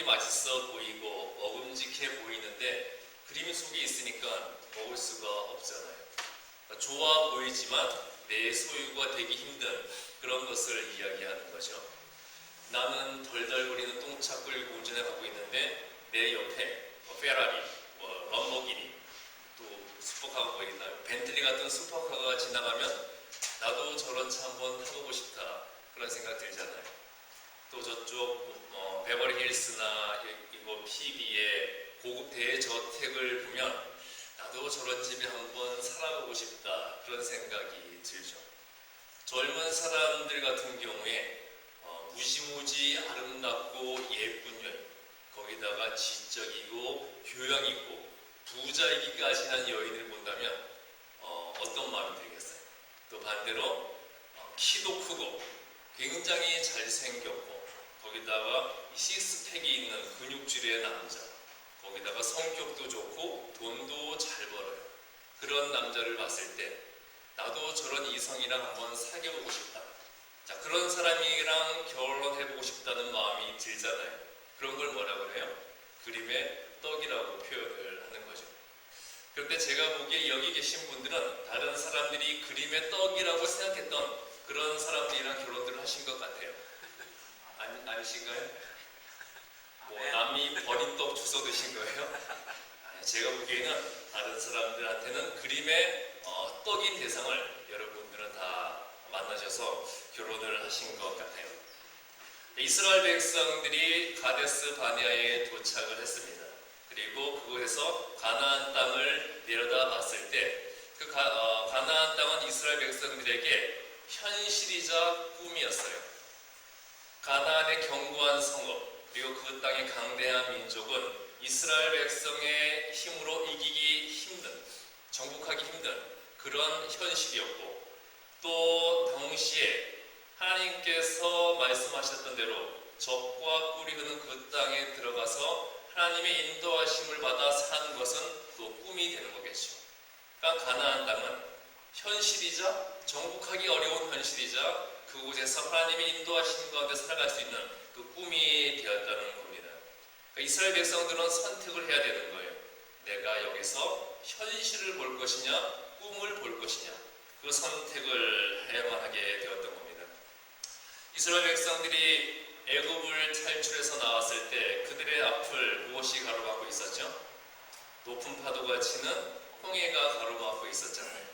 아무리 맛있어 보이고 먹음직해 보이는데 그림 속에 있으니까 먹을 수가 없잖아요. 그러니까 좋아 보이지만 내 소유가 되기 힘든 그런 것을 이야기하는 거죠. 나는 덜덜거리는 똥차 끌고 운전해 가고 있는데 내 옆에 페라리, 럼보기니, 또 슈퍼카가 뭐 있나요? 벤틀리 같은 슈퍼카가 지나가면 나도 저런 차 한번 타보고 싶다 그런 생각 들잖아요. 또 저쪽 베버리 힐스나 이거 PB의 고급 대저택을 보면 나도 저런 집에 한번 살아보고 싶다 그런 생각이 들죠. 젊은 사람들 같은 경우에 무지무지 아름답고 예쁜 여인, 거기다가 지적이고 교양 있고 부자이기까지 한 여인을 본다면 어떤 마음이 들겠어요? 또 반대로 키도 크고 굉장히 잘생겼고 거기다가 식스팩이 있는 근육질의 남자, 거기다가 성격도 좋고 돈도 잘 벌어요. 그런 남자를 봤을 때 나도 저런 이성이랑 한번 사귀어보고 싶다. 자, 그런 사람이랑 결혼해보고 싶다는 마음이 들잖아요. 그런 걸 뭐라 그래요? 그림의 떡이라고 표현을 하는 거죠. 그런데 제가 보기에 여기 계신 분들은 다른 사람들이 그림의 떡이라고 생각했던 그런 사람들이랑 결혼들을 하신 것 같아요. 아니신가요? 남이 버린 떡 주워 드신 거예요? 아니, 제가 보기에는 다른 사람들한테는 그림의 떡인 대상을 여러분들은 다 만나셔서 결혼을 하신 것 같아요. 이스라엘 백성들이 가데스 바네아에 도착을 했습니다. 그리고 그곳에서 가나안 땅을 내려다 봤을 때 그 가나안 땅은 이스라엘 백성들에게 현실이자 꿈이었어요. 가나안의 견고한 성읍 그리고 그 땅의 강대한 민족은 이스라엘 백성의 힘으로 이기기 힘든, 정복하기 힘든 그런 현실이었고 또 동시에 하나님께서 말씀하셨던 대로 적과 꿀이 흐르는 그 땅에 들어가서 하나님의 인도하심을 받아 사는 것은 또 꿈이 되는 거겠죠. 그러니까 가나안 땅은 현실이자 정복하기 어려운 현실이자 그곳에서 하나님의 인도하심 가운데 살아갈 수 있는 그 꿈이 되었다는 겁니다. 그러니까 이스라엘 백성들은 선택을 해야 되는 거예요. 내가 여기서 현실을 볼 것이냐 꿈을 볼 것이냐 그 선택을 해야만 하게 되었던 겁니다. 이스라엘 백성들이 애굽을 탈출해서 나왔을 때 그들의 앞을 무엇이 가로막고 있었죠? 높은 파도가 치는 홍해가 가로막고 있었잖아요.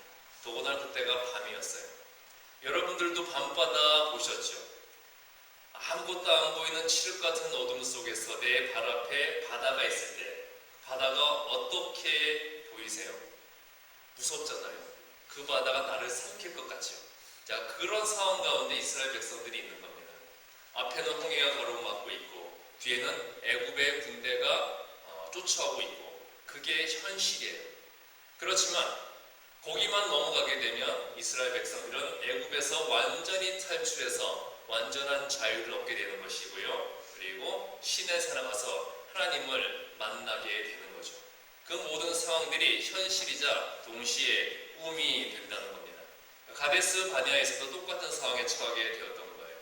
더구나 그때가 밤이었어요. 여러분들도 밤바다 보셨죠? 아무것도 안 보이는 칠흑 같은 어둠 속에서 내 발 앞에 바다가 있을 때 바다가 어떻게 보이세요? 무섭잖아요. 그 바다가 나를 삼킬 것 같죠. 자, 그런 상황 가운데 이스라엘 백성들이 있는 겁니다. 앞에는 홍해가 가로막고 있고 뒤에는 애굽의 군대가 쫓아오고 있고 그게 현실이에요. 그렇지만 거기만 넘어가게 되면 이스라엘 백성들은 애굽에서 완전히 탈출해서 완전한 자유를 얻게 되는 것이고요. 그리고 시내에 살아가서 하나님을 만나게 되는 거죠. 그 모든 상황들이 현실이자 동시에 꿈이 된다는 겁니다. 가데스 바네아에서도 똑같은 상황에 처하게 되었던 거예요.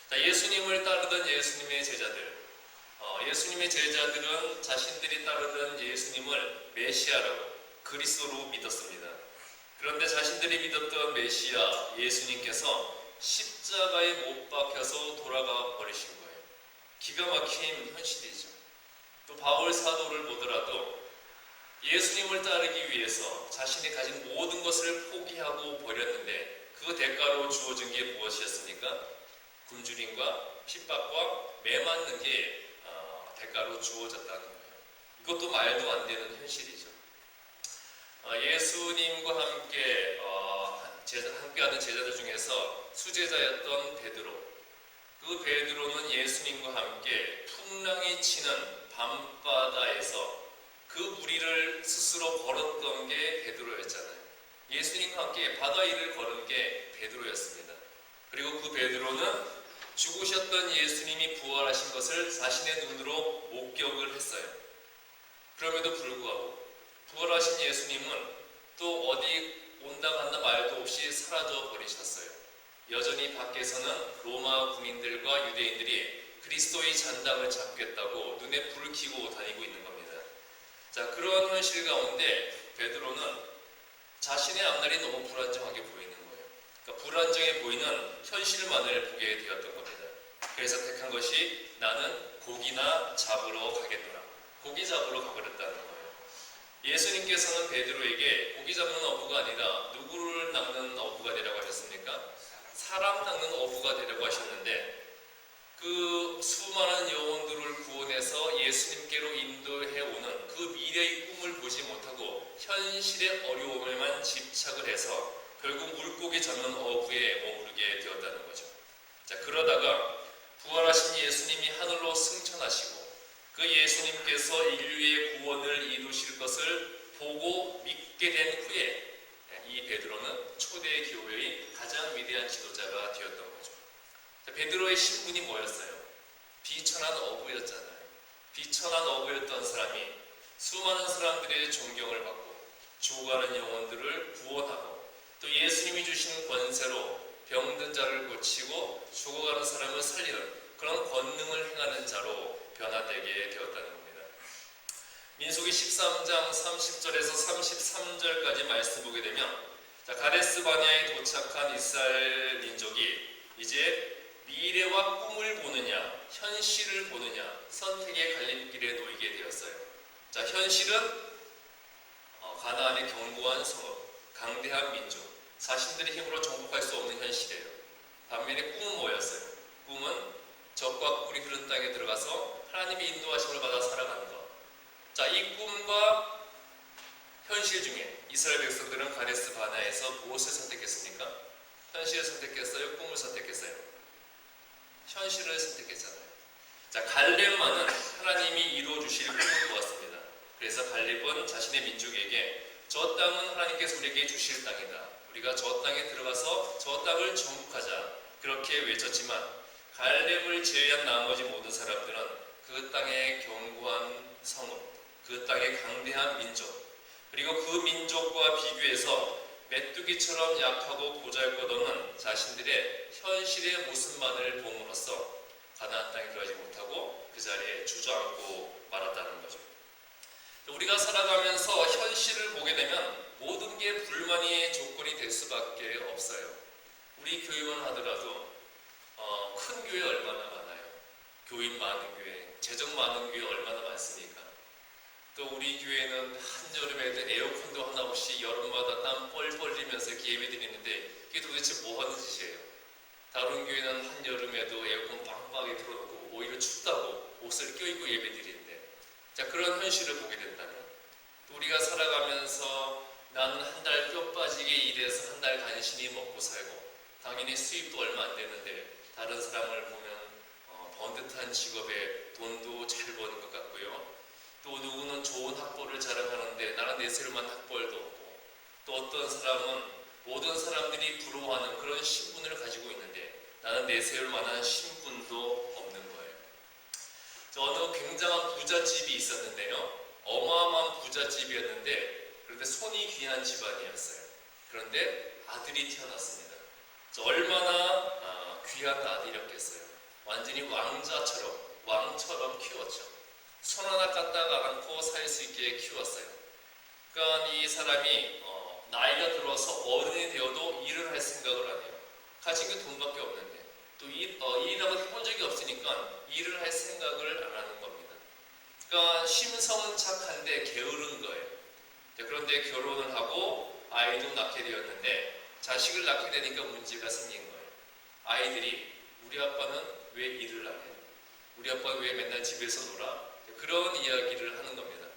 자, 예수님을 따르던 예수님의 제자들, 예수님의 제자들은 자신들이 따르던 예수님을 메시아라고 그리스도로 믿었습니다. 그런데 자신들이 믿었던 메시아 예수님께서 십자가에 못 박혀서 돌아가 버리신 거예요. 기가 막힌 현실이죠. 또 바울 사도를 보더라도 예수님을 따르기 위해서 자신이 가진 모든 것을 포기하고 버렸는데 그 대가로 주어진 게 무엇이었습니까? 굶주림과 핍박과 매 맞는 게 대가로 주어졌다는 거예요. 이것도 말도 안 되는 현실이죠. 예수님과 함께하는 제자들 중에서 수제자였던 베드로, 그 베드로는 예수님과 함께 풍랑이 치는 밤바다에서 그 무리를 스스로 걸었던 게 베드로였잖아요. 예수님과 함께 바다 위를 걸은 게 베드로였습니다. 그리고 그 베드로는 죽으셨던 예수님이 부활하신 것을 자신의 눈으로 목격을 했어요. 그럼에도 불구하고 부활하신 예수님은 또 어디 온다 간다 말도 없이 사라져 버리셨어요. 여전히 밖에서는 로마 군인들과 유대인들이 그리스도의 잔당을 잡겠다고 눈에 불을 켜고 다니고 있는 겁니다. 자, 그런 현실 가운데 베드로는 자신의 앞날이 너무 불안정하게 보이는 거예요. 그러니까 불안정해 보이는 현실만을 보게 되었던 겁니다. 그래서 택한 것이 나는 고기나 잡으러 가겠노라. 고기 잡으러 가버렸다는 거예요. 예수님께서는 베드로에게 고기 잡는 어부가 아니라 누구를 낚는 어부가 되라고 하셨습니까? 사람 낚는 어부가 되라고 하셨는데 그 수많은 영혼들을 구원해서 예수님께로 인도해오는 그 미래의 꿈을 보지 못하고 현실의 어려움에만 집착을 해서 결국 물고기 잡는 어부에 머무르게 되었다는 거죠. 자, 그러다가 부활하신 예수님이 하늘로 승천하시고 그 예수님께서 인류의 구원을 이루실 것을 보고 믿게 된 후에 이 베드로는 초대 교회의 가장 위대한 지도자가 되었던 거죠. 자, 베드로의 신분이 뭐였어요? 비천한 어부였잖아요. 비천한 어부였던 사람이 수많은 사람들의 존경을 받고 죽어가는 영혼들을 구원하고 또 예수님이 주신 권세로 병든 자를 고치고 죽어가는 사람을 살리는 그런 권능을 행하는 자로 변화되게 되었다는 겁니다. 민수기 13장 30절에서 33절까지 말씀 보게 되면 자, 가데스 바네아에 도착한 이스라엘 민족이 이제 미래와 꿈을 보느냐 현실을 보느냐 선택의 갈림길에 놓이게 되었어요. 자, 현실은 가나안의 견고한 성읍, 강대한 민족, 자신들의 힘으로 정복할 수 없는 현실이에요. 반면에 꿈은 뭐였어요? 꿈은 적과 꿀이 흐른 땅에 들어가서 하나님의 인도하심을 받아 살아가는 것. 자, 이 꿈과 현실 중에 이스라엘 백성들은 가데스 바네아에서 무엇을 선택했습니까? 현실을 선택했어요? 꿈을 선택했어요? 현실을 선택했잖아요. 자, 갈렙만은 하나님이 이루어주실 꿈을 보았습니다. 그래서 갈렙은 자신의 민족에게 저 땅은 하나님께서 우리에게 주실 땅이다. 우리가 저 땅에 들어가서 저 땅을 정복하자. 그렇게 외쳤지만 갈렙을 제외한 나머지 모든 사람들은 그 땅의 견고한 성읍, 그 땅의 강대한 민족, 그리고 그 민족과 비교해서 메뚜기처럼 약하고 보잘것없는 자신들의 현실의 모습만을 봄으로써 가나안 땅에 들어가지 못하고 그 자리에 주저앉고 말았다는 거죠. 우리가 살아가면서 현실을 보게 되면 모든 게 불만의 조건이 될 수밖에 없어요. 우리 교회만 하더라도 큰 교회 얼마나 많아요. 교인 많은 교회, 재정 많은 교회 얼마나 많습니까? 또 우리 교회는 한여름에도 에어컨도 하나 없이 여름마다 땀 뻘뻘 흘리면서 이렇게 예배 드리는데 이게 도대체 뭐 하는 짓이에요? 다른 교회는 한여름에도 에어컨 빵빵하게 틀어놓고 오히려 춥다고 옷을 껴입고 예배 드리는데 자, 그런 현실을 보게 된다면 또 우리가 살아가면서 나는 한 달 뼈 빠지게 일해서 한 달 간신히 먹고 살고 당연히 수입도 얼마 안 되는데 다른 사람을 보면 번듯한 직업에 돈도 잘 버는 것 같고요. 또 누구는 좋은 학벌을 자랑하는데 나는 내세울만 학벌도 없고 또 어떤 사람은 모든 사람들이 부러워하는 그런 신분을 가지고 있는데 나는 내세울 만한 신분도 없는 거예요. 어느 굉장한 부잣집이 있었는데요. 어마어마한 부잣집이었는데 그런데 손이 귀한 집안이었어요. 그런데 아들이 태어났습니다. 얼마나 귀한 아들이었겠어요. 완전히 왕처럼 키웠죠. 손 하나 갖다가 안고 살 수 있게 키웠어요. 그러니까 이 사람이 나이가 들어서 어른이 되어도 일을 할 생각을 안 해요. 가진 게 돈밖에 없는데 또 일이라고 해본 적이 없으니까 일을 할 생각을 안 하는 겁니다. 그러니까 심성은 착한데 게으른 거예요. 그런데 결혼을 하고 아이도 낳게 되었는데 자식을 낳게 되니까 문제가 생긴 거예요. 아이들이 우리 아빠는 왜 일을 안 해요? 우리 아빠는 왜 맨날 집에서 놀아? 그런 이야기를 하는 겁니다.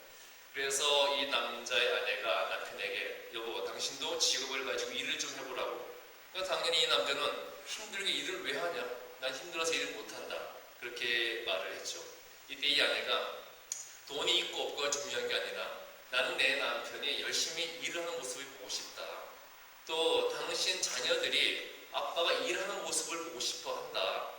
그래서 이 남자의 아내가 남편에게 여보 당신도 직업을 가지고 일을 좀 해보라고. 그러니까 당연히 이 남자는 힘들게 일을 왜 하냐? 난 힘들어서 일을 못한다. 그렇게 말을 했죠. 이때 이 아내가 돈이 있고 없고가 중요한 게 아니라 나는 내 남편이 열심히 일을 하는 모습을 보고 싶다. 또 당신 자녀들이 아빠가 일하는 모습을 보고 싶어 한다.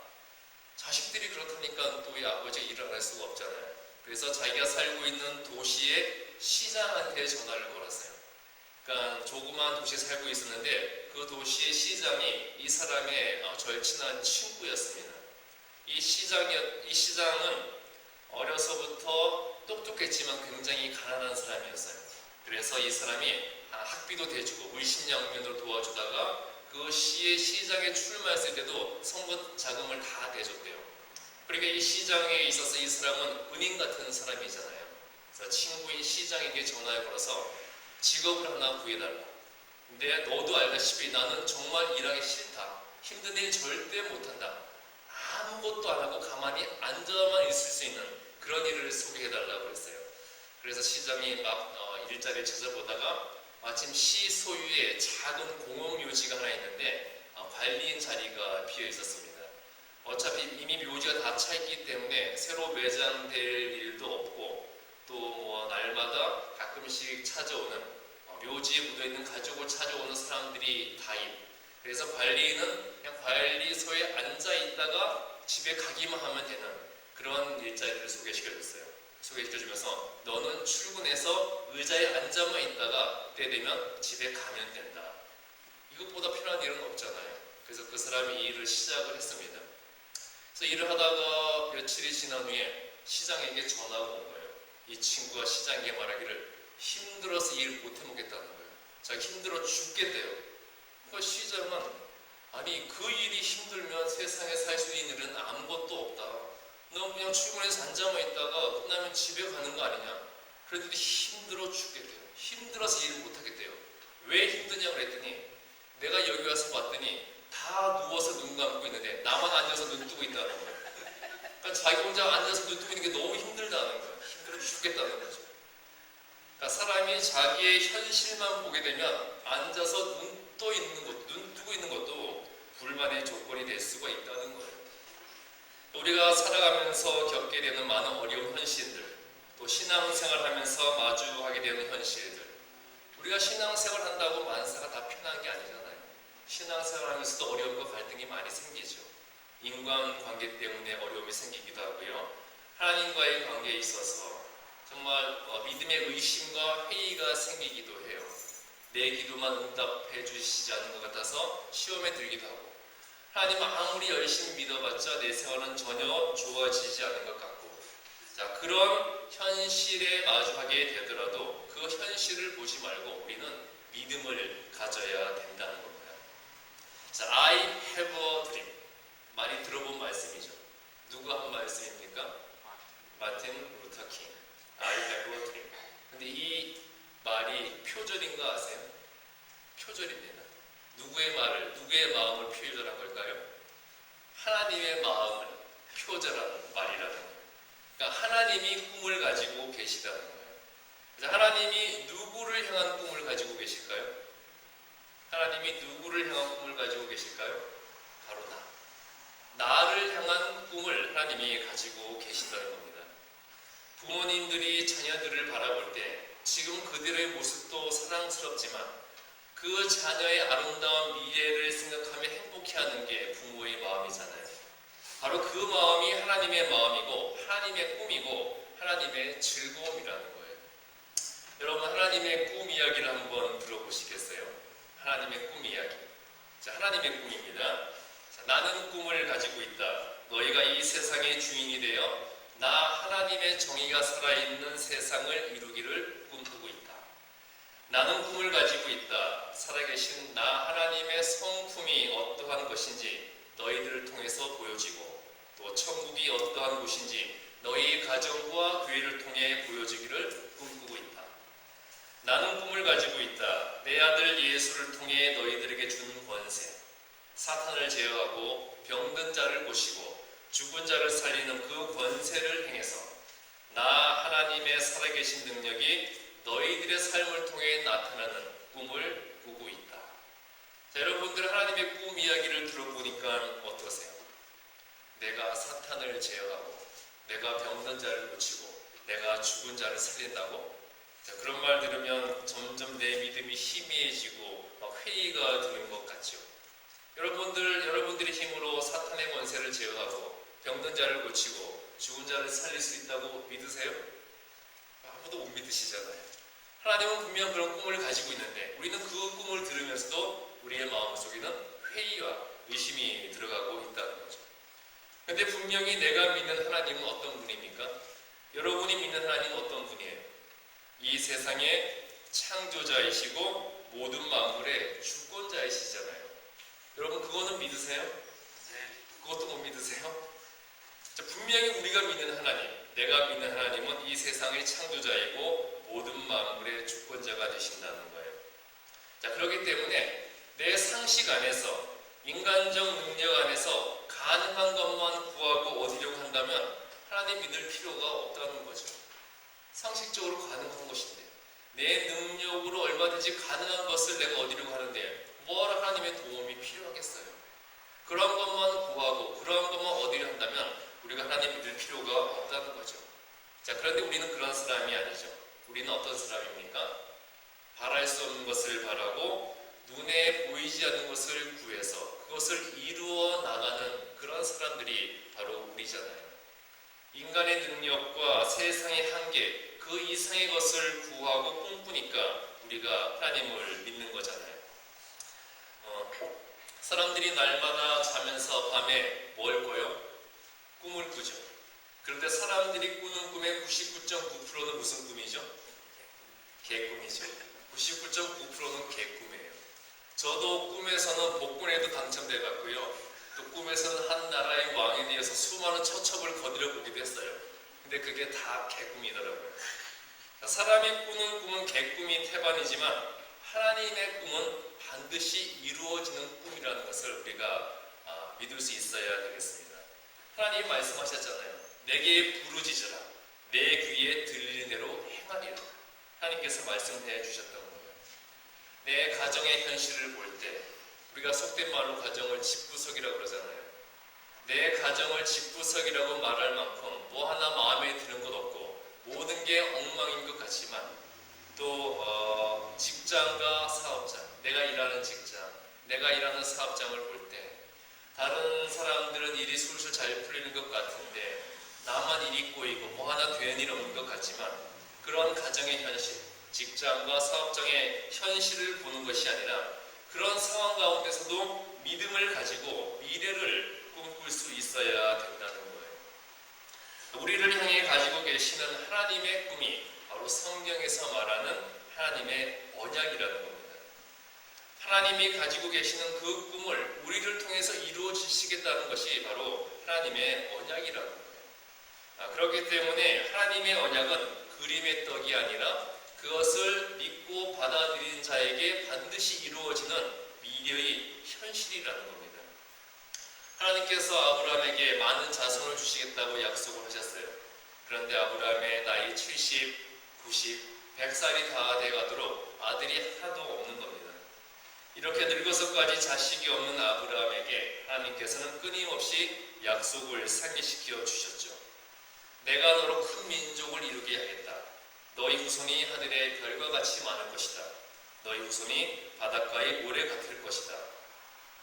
자식들이 그렇다니까 또 이 아버지가 일을 안 할 수가 없잖아요. 그래서 자기가 살고 있는 도시의 시장한테 전화를 걸었어요. 그러니까 조그마한 도시에 살고 있었는데 그 도시의 시장이 이 사람의 절친한 친구였습니다. 이 시장은 어려서부터 똑똑했지만 굉장히 가난한 사람이었어요. 그래서 이 사람이 학비도 대주고 물심양면으로 도와주다가 그 시장에 출마했을 때도 선거 자금을 다 대줬대요. 그러니까 이 시장에 있어서 이 사람은 은인 같은 사람이잖아요. 그래서 친구인 시장에게 전화를 걸어서 직업을 하나 구해달라. 근데 너도 알다시피 나는 정말 일하기 싫다. 힘든 일 절대 못한다. 아무것도 안 하고 가만히 앉아만 있을 수 있는 그런 일을 소개해달라고 했어요. 그래서 시장이 막 일자리를 찾아보다가 마침 시 소유의 작은 공업묘지가 하나 있는데 관리인 자리가 비어 있었습니다. 어차피 이미 묘지가 다 차 있기 때문에 새로 매장될 일도 없고 또 뭐 날마다 가끔씩 찾아오는 묘지에 묻어있는 가족을 찾아오는 사람들이 다임. 그래서 관리인은 그냥 관리소에 앉아 있다가 집에 가기만 하면 되는 그런 일자리를 소개시켜주면서 너는 출근해서 의자에 앉아만 있다가 때 되면 집에 가면 된다. 이것보다 편한 일은 없잖아요. 그래서 그 사람이 이 일을 시작을 했습니다. 그래서 일을 하다가 며칠이 지난 후에 시장에게 전화가 온 거예요. 이 친구가 시장에게 말하기를 힘들어서 일 못 해먹겠다는 거예요. 자기 힘들어 죽겠대요. 그러니까 시장은 아니 그 일이 힘들면 세상에 살 수 있는 일은 아무것도 없다. 너 그냥 출근해서 앉아만 있다가 끝나면 집에 가는 거 아니냐. 그랬더니 힘들어 죽겠대요. 힘들어서 일을 못 하겠대요. 왜 힘드냐고 그랬더니 내가 여기 와서 봤더니 다 누워서 눈 감고 있는데 나만 앉아서 눈 뜨고 있다는 거예요. 그러니까 자기 혼자 앉아서 눈 뜨고 있는 게 너무 힘들다는 거예요. 힘들어 죽겠다는 거죠. 그러니까 사람이 자기의 현실만 보게 되면 앉아서 눈 뜨고 있는 것도 불만의 조건이 될 수가 있다는 거예요. 우리가 살아가면서 겪게 되는 많은 어려운 현실들, 또 신앙생활하면서 마주하게 되는 현실들, 우리가 신앙생활 한다고 만사가 다 편한 게 아니잖아요. 신앙생활하면서도 어려움과 갈등이 많이 생기죠. 인간관계 때문에 어려움이 생기기도 하고요. 하나님과의 관계에 있어서 정말 믿음의 의심과 회의가 생기기도 해요. 내 기도만 응답해 주시지 않는 것 같아서 시험에 들기도 하고, 하나님 아무리 열심히 믿어봤자 내 생활은 전혀 좋아지지 않은 것 같고, 자, 그런 현실에 마주하게 되더라도 그 현실을 보지 말고 우리는 믿음을 가져야 된다는 겁니다. 자, I have a dream. 많이 들어본 말씀이죠. 누가 한 말씀입니까? 마틴 루터 킹. I have a dream. 근데 이 말이 표절인 거 아세요? 표절입니다. 누구의 마음을 표절한 걸까요? 하나님의 마음을 표절한 말이라는 거예요. 그러니까 하나님이 꿈을 가지고 계시다는 거예요. 그래서 하나님이 누구를 향한 꿈을 가지고 계실까요? 하나님이 누구를 향한 꿈을 가지고 계실까요? 바로 나를 향한 꿈을 하나님이 가지고 계신다는 겁니다. 부모님들이 자녀들을 바라볼 때 지금 그들의 모습도 사랑스럽지만 그 자녀의 아름다운 미래를 생각하며 행복해하는 게 부모의 마음이잖아요. 바로 그 마음이 하나님의 마음이고 하나님의 꿈이고 하나님의 즐거움이라는 거예요. 여러분, 하나님의 꿈 이야기를 한번 들어보시겠어요? 하나님의 꿈 이야기. 자, 하나님의 꿈입니다. 자, 나는 꿈을 가지고 있다. 너희가 이 세상의 주인이 되어 나 하나님의 정의가 살아있는 세상을 이루기를 꿈꾸고 있다. 나는 꿈을 가지고 있다. 살아계신 나 하나님의 성품이 어떠한 것인지 너희들을 통해서 보여지고, 또 천국이 어떠한 곳인지 너희 가정과 교회를 통해 보여지기를 꿈꾸고 있다. 나는 꿈을 가지고 있다. 내 아들 예수를 통해 너희들에게 준 권세, 사탄을 제어하고 병든 자를 고치고 죽은 자를 살리는 그 권세를 행해서 나 하나님의 살아계신 능력이 너희들의 삶을 통해 나타나는 꿈을 꾸고 있다. 자, 여러분들 하나님의 꿈 이야기를 들어보니까 어떠세요? 내가 사탄을 제어하고 내가 병든 자를 고치고 내가 죽은 자를 살린다고? 자, 그런 말 들으면 점점 내 믿음이 희미해지고 막 회의가 드는 것 같죠. 여러분들의 힘으로 사탄의 권세를 제어하고 병든 자를 고치고 죽은 자를 살릴 수 있다고 믿으세요? 아무도 못 믿으시잖아요. 하나님은 분명 그런 꿈을 가지고 있는데 우리는 그 꿈을 들으면서도 우리의 마음속에는 회의와 의심이 들어가고 있다는 거죠. 근데 분명히 내가 믿는 하나님은 어떤 분입니까? 여러분이 믿는 하나님은 어떤 분이에요? 이 세상의 창조자이시고 모든 만물의 주권자이시잖아요. 여러분 그거는 믿으세요? 그것도 못 믿으세요? 자, 분명히 우리가 믿는 하나님, 내가 믿는 하나님은 이 세상의 창조자이고 모든 만물의 주권자가 되신다는 거예요. 자, 그렇기 때문에 내 상식 안에서 인간적 능력 안에서 가능한 것만 구하고 얻으려고 한다면 하나님 믿을 필요가 없다는 거죠. 상식적으로 가능한 것인데 내 능력으로 얼마든지 가능한 것을 내가 얻으려고 하는데 뭘 하나님의 도움이 필요하겠어요. 그런 것만 구하고 그런 것만 얻으려 한다면 우리가 하나님 믿을 필요가 없다는 거죠. 자, 그런데 우리는 그런 사람이 아니죠. 우리는 어떤 사람입니까? 바랄 수 없는 것을 바라고 눈에 보이지 않는 것을 구해서 그것을 이루어 나가는 그런 사람들이 바로 우리잖아요. 인간의 능력과 세상의 한계, 그 이상의 것을 구하고 꿈꾸니까 우리가 하나님을 믿는 거잖아요. 사람들이 날마다 자면서 밤에 뭘 꿔요? 꿈을 꾸죠. 그런데 사람들이 꾸는 꿈의 99.9%는 무슨 꿈이죠? 개꿈이죠. 99.9%는 개꿈이에요. 저도 꿈에서는 복권에도 당첨돼 갔고요. 또 꿈에서는 한 나라의 왕에 대해서 수많은 처첩을 거들어 보기도 했어요. 근데 그게 다 개꿈이더라고요. 사람이 꾸는 꿈은 개꿈이 태반이지만 하나님의 꿈은 반드시 이루어지는 꿈이라는 것을 우리가 믿을 수 있어야 되겠습니다. 하나님이 말씀하셨잖아요. 내게 부르짖으라. 내 귀에 들리는 대로 행하리라. 하나님께서 말씀해 주셨던 거예요. 내 가정의 현실을 볼 때 우리가 속된 말로 가정을 집구석이라고 그러잖아요. 내 가정을 집구석이라고 말할 만큼 뭐 하나 마음에 드는 것 없고 모든 게 엉망인 것 같지만 또 직장과 사업장, 내가 일하는 직장, 내가 일하는 사업장을 볼 때 다른 사람들은 일이 술술 잘 풀리는 것 같은데 나만 일이 꼬이고 뭐 하나 되는 일 없는 것 같지만 그런 가정의 현실, 직장과 사업장의 현실을 보는 것이 아니라 그런 상황 가운데서도 믿음을 가지고 미래를 꿈꿀 수 있어야 된다는 거예요. 우리를 향해 가지고 계시는 하나님의 꿈이 바로 성경에서 말하는 하나님의 언약이라는 겁니다. 하나님이 가지고 계시는 그 꿈을 우리를 통해서 이루어지시겠다는 것이 바로 하나님의 언약이라는 거예요. 그렇기 때문에 하나님의 언약은 그림의 떡이 아니라 그것을 믿고 받아들인 자에게 반드시 이루어지는 미래의 현실이라는 겁니다. 하나님께서 아브라함에게 많은 자손을 주시겠다고 약속을 하셨어요. 그런데 아브라함의 나이 70, 90, 100살이 다 돼가도록 아들이 하나도 없는 겁니다. 이렇게 늙어서까지 자식이 없는 아브라함에게 하나님께서는 끊임없이 약속을 상기시켜 주셨죠. 내가 너로 큰 민족을 이루게 하겠다. 너희 후손이 하늘의 별과 같이 많을 것이다. 너희 후손이 바닷가의 모래 같을 것이다.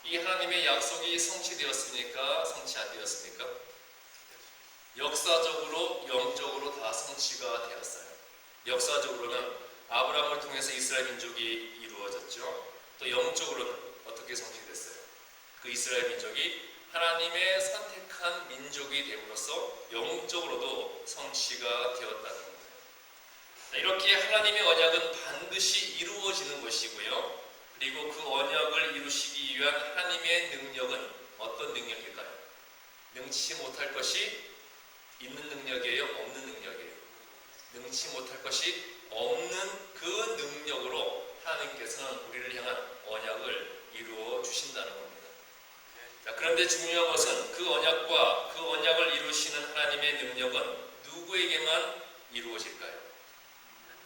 이 하나님의 약속이 성취되었습니까? 성취 안 되었습니까? 역사적으로, 영적으로 다 성취가 되었어요. 역사적으로는 아브라함을 통해서 이스라엘 민족이 이루어졌죠. 또 영적으로는 어떻게 성취됐어요? 그 이스라엘 민족이 하나님의 선택한 민족이 됨으로써 영적으로도 성취가 되었다는 거예요. 이렇게 하나님의 언약은 반드시 이루어지는 것이고요. 그리고 그 언약을 이루시기 위한 하나님의 능력은 어떤 능력일까요? 능치 못할 것이 있는 능력이에요? 없는 능력이에요? 능치 못할 것이 없는 그 능력으로 하나님께서는 우리를 향한 언약을 이루어 주신다는 겁니다. 자, 그런데 중요한 것은 그 언약과 그 언약을 이루시는 하나님의 능력은 누구에게만 이루어질까요?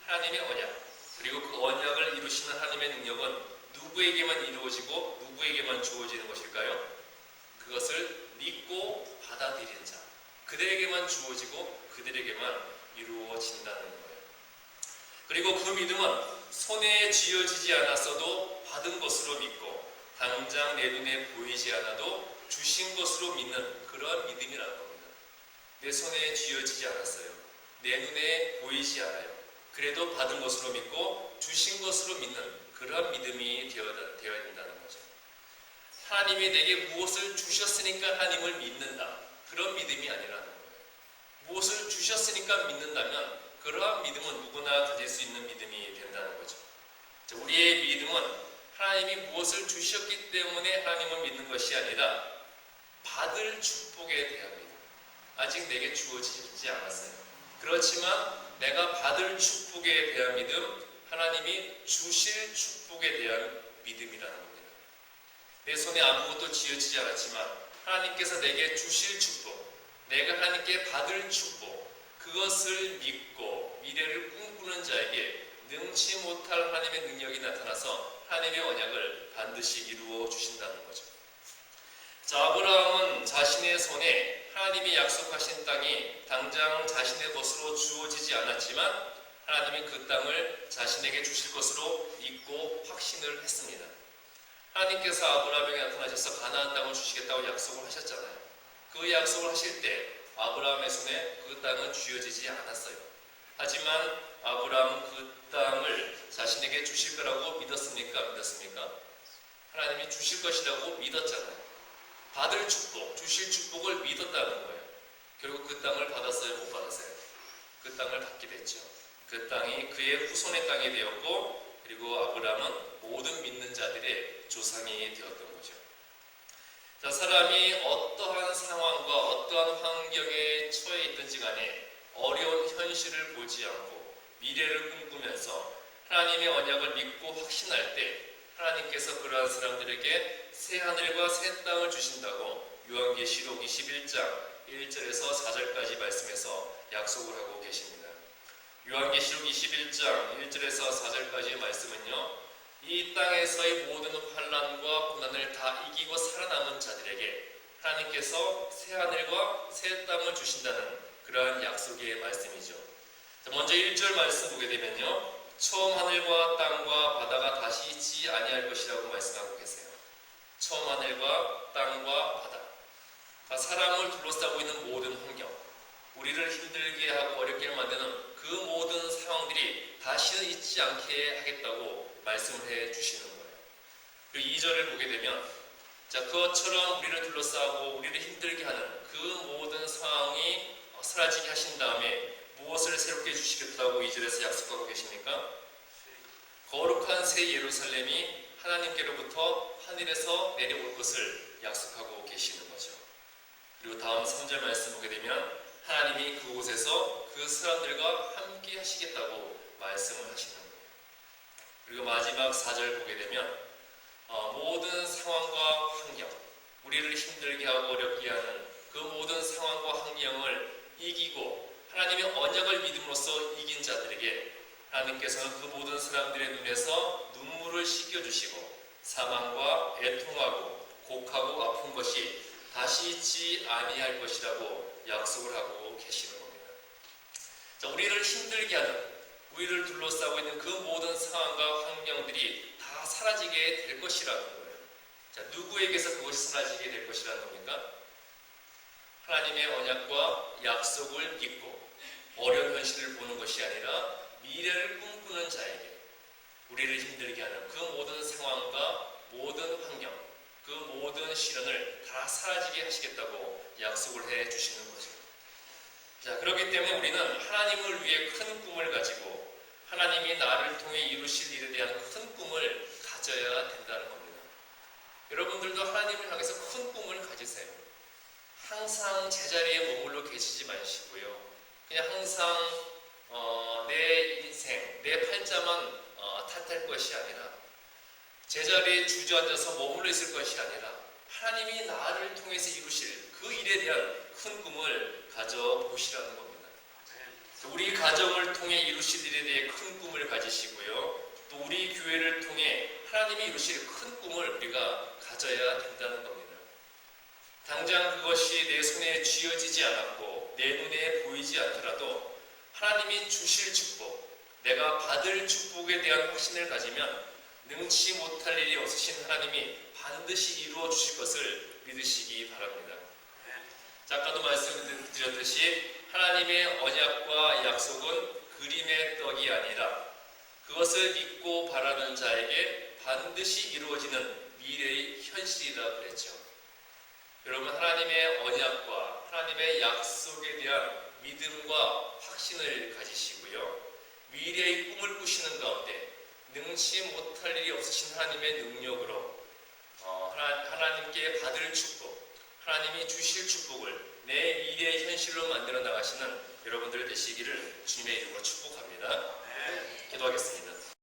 하나님의 언약, 그리고 그 언약을 이루시는 하나님의 능력은 누구에게만 이루어지고 누구에게만 주어지는 것일까요? 그것을 믿고 받아들이는 자, 그들에게만 주어지고 그들에게만 이루어진다는 거예요. 그리고 그 믿음은 손에 쥐어지지 않았어도 받은 것으로 믿고 당장 내 눈에 보이지 않아도 주신 것으로 믿는 그런 믿음이라는 겁니다. 내 손에 쥐어지지 않았어요. 내 눈에 보이지 않아요. 그래도 받은 것으로 믿고 주신 것으로 믿는 그런 믿음이 되어야 된다는 거죠. 하나님이 내게 무엇을 주셨으니까 하나님을 믿는다. 그런 믿음이 아니라는 거예요. 무엇을 주셨으니까 믿는다면 그러한 믿음은 누구나 가질 수 있는 믿음이 된다는 거죠. 우리의 믿음은 하나님이 무엇을 주셨기 때문에 하나님을 믿는 것이 아니라 받을 축복에 대한 믿음. 아직 내게 주어지지 않았어요. 그렇지만 내가 받을 축복에 대한 믿음, 하나님이 주실 축복에 대한 믿음이라는 겁니다. 내 손에 아무것도 쥐어지지 않았지만 하나님께서 내게 주실 축복, 내가 하나님께 받을 축복, 그것을 믿고 미래를 꿈꾸는 자에게 능치 못할 하나님의 능력이 나타나서 하나님의 언약을 반드시 이루어 주신다는 거죠. 자, 아브라함은 자신의 손에 하나님이 약속하신 땅이 당장 자신의 것으로 주어지지 않았지만 하나님이 그 땅을 자신에게 주실 것으로 믿고 확신을 했습니다. 하나님께서 아브라함에게 나타나셔서 가나안 땅을 주시겠다고 약속을 하셨잖아요. 그 약속을 하실 때 아브라함의 손에 그 땅은 쥐어지지 않았어요. 하지만 아브라함은 그 땅을 자신에게 주실 거라고 믿었습니까? 믿었습니까? 하나님이 주실 것이라고 믿었잖아요. 받을 축복, 주실 축복을 믿었다는 거예요. 결국 그 땅을 받았어요? 못 받았어요? 그 땅을 받게 됐죠. 그 땅이 그의 후손의 땅이 되었고, 그리고 아브라함은 모든 믿는 자들의 조상이 되었던 거죠. 자, 사람이 어떠한 상황과 어떠한 환경에 처해 있든지 간에 어려운 현실을 보지 않고 미래를 꿈꾸면서 하나님의 언약을 믿고 확신할 때 하나님께서 그러한 사람들에게 새 하늘과 새 땅을 주신다고 요한계시록 21장 1절에서 4절까지 말씀해서 약속을 하고 계십니다. 요한계시록 21장 1절에서 4절까지의 말씀은요, 이 땅에서의 모든 환난과 고난을 다 이기고 살아남은 자들에게 하나님께서 새 하늘과 새 땅을 주신다는 그러한 약속의 말씀이죠. 먼저 1절 말씀 보게 되면요, 처음 하늘과 땅과 바다가 다시 있지 아니할 것이라고 말씀하고 계세요. 처음 하늘과 땅과 바다, 사람을 둘러싸고 있는 모든 환경, 우리를 힘들게 하고 어렵게 만드는 그 모든 상황들이 다시는 있지 않게 하겠다고 말씀을 해 주시는 거예요. 그리고 2절을 보게 되면, 자, 그것처럼 우리를 둘러싸고 우리를 힘들게 하는 그 모든 상황이 사라지게 하신 다음에 무엇을 새롭게 해주시겠다고 2절에서 약속하고 계십니까? 거룩한 새 예루살렘이 하나님께로부터 하늘에서 내려올 것을 약속하고 계시는 거죠. 그리고 다음 3절 말씀 보게 되면 하나님이 그곳에서 그 사람들과 함께 하시겠다고 말씀을 하시는 거예요. 그리고 마지막 4절 보게 되면 모든 상황과 환경, 우리를 힘들게 하고 어렵게 하는 그 모든 상황과 환경을 이기고 하나님의 언약을 믿음으로써 이긴 자들에게 하나님께서는 그 모든 사람들의 눈에서 눈물을 씻겨주시고 사망과 애통하고 곡하고 아픈 것이 다시 있지 아니할 것이라고 약속을 하고 계시는 겁니다. 자, 우리를 힘들게 하는, 우리를 둘러싸고 있는 그 모든 상황과 환경들이 다 사라지게 될 것이라는 거예요. 자, 누구에게서 그것이 사라지게 될 것이라는 겁니까? 하나님의 언약과 약속을 믿고 어려운 현실을 보는 것이 아니라 미래를 꿈꾸는 자에게 우리를 힘들게 하는 그 모든 상황과 모든 환경, 그 모든 시련을 다 사라지게 하시겠다고 약속을 해 주시는 거죠. 자, 그렇기 때문에 우리는 하나님을 위해 큰 꿈을 가지고 하나님이 나를 통해 이루실 일에 대한 큰 꿈을 가져야 된다는 겁니다. 여러분들도 하나님을 향해서 큰 꿈을 가지세요. 항상 제자리에 머물러 계시지 마시고요. 그냥 항상 내 인생, 내 팔자만 탓할 것이 아니라 제자리에 주저앉아서 머물러 있을 것이 아니라 하나님이 나를 통해서 이루실 그 일에 대한 큰 꿈을 가져보시라는 겁니다. 우리 가정을 통해 이루실 일에 대해 큰 꿈을 가지시고요. 또 우리 교회를 통해 하나님이 이루실 큰 꿈을 우리가 가져야 된다는 겁니다. 당장 그것이 내 손에 쥐어지지 않았고 내 눈에 보이지 않더라도 하나님이 주실 축복, 내가 받을 축복에 대한 확신을 가지면 능치 못할 일이 없으신 하나님이 반드시 이루어 주실 것을 믿으시기 바랍니다. 자, 아까도 말씀드렸듯이 하나님의 언약과 약속은 그림의 떡이 아니라 그것을 믿고 바라는 자에게 반드시 이루어지는 미래의 현실이라 그랬죠. 여러분, 하나님의 언약과 하나님의 약속에 대한 믿음과 확신을 가지시고요. 미래의 꿈을 꾸시는 가운데 능치 못할 일이 없으신 하나님의 능력으로 하나님께 받을 축복, 하나님이 주실 축복을 내 미래의 현실로 만들어 나가시는 여러분들 되시기를 주님의 이름으로 축복합니다. 기도하겠습니다.